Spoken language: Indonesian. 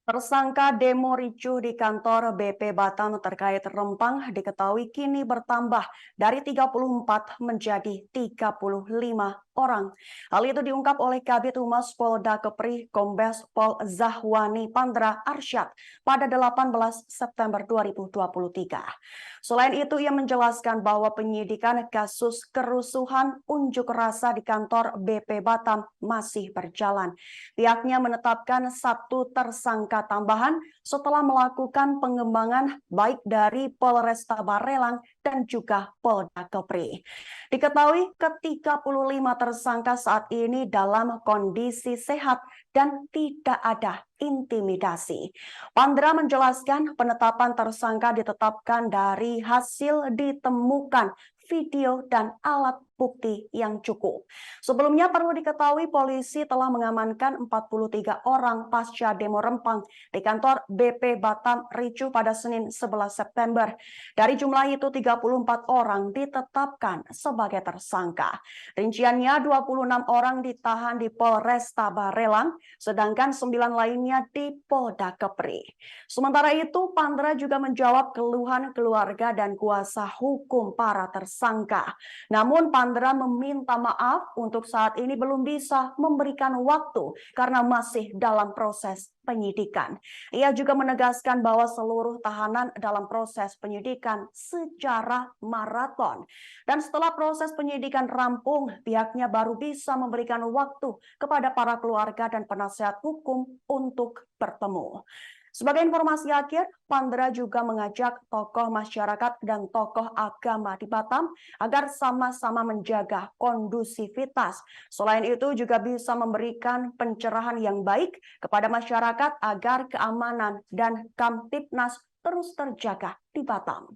Tersangka demo ricuh di kantor BP Batam terkait Rempang diketahui kini bertambah dari 34 menjadi 35 orang. Hal itu diungkap oleh Kabid Humas Polda Kepri Kombes Pol Zahwani Pandra Arsyad pada 18 September 2023. Selain itu, ia menjelaskan bahwa penyidikan kasus kerusuhan unjuk rasa di kantor BP Batam masih berjalan. Pihaknya menetapkan satu tersangka tambahan setelah melakukan pengembangan baik dari Polresta Barelang dan juga Polda Kepri. Diketahui ke-35 tersangka saat ini dalam kondisi sehat dan tidak ada intimidasi. Pandra menjelaskan penetapan tersangka ditetapkan dari hasil ditemukan video dan alat bukti yang cukup. Sebelumnya perlu diketahui polisi telah mengamankan 43 orang pasca demo Rempang di kantor BP Batam ricuh pada Senin 11 September. Dari jumlah itu 34 orang ditetapkan sebagai tersangka. Rinciannya 26 orang ditahan di Polresta Barelang, sedangkan 9 lainnya di Polda Kepri. Sementara itu, Pandra juga menjawab keluhan keluarga dan kuasa hukum para tersangka. Namun Pandra meminta maaf untuk saat ini belum bisa memberikan waktu karena masih dalam proses penyidikan. Ia juga menegaskan bahwa seluruh tahanan dalam proses penyidikan secara maraton. Dan setelah proses penyidikan rampung, pihaknya baru bisa memberikan waktu kepada para keluarga dan penasihat hukum untuk bertemu. Sebagai informasi akhir, Pandra juga mengajak tokoh masyarakat dan tokoh agama di Batam agar sama-sama menjaga kondusivitas. Selain itu juga bisa memberikan pencerahan yang baik kepada masyarakat agar keamanan dan Kamtipnas terus terjaga di Batam.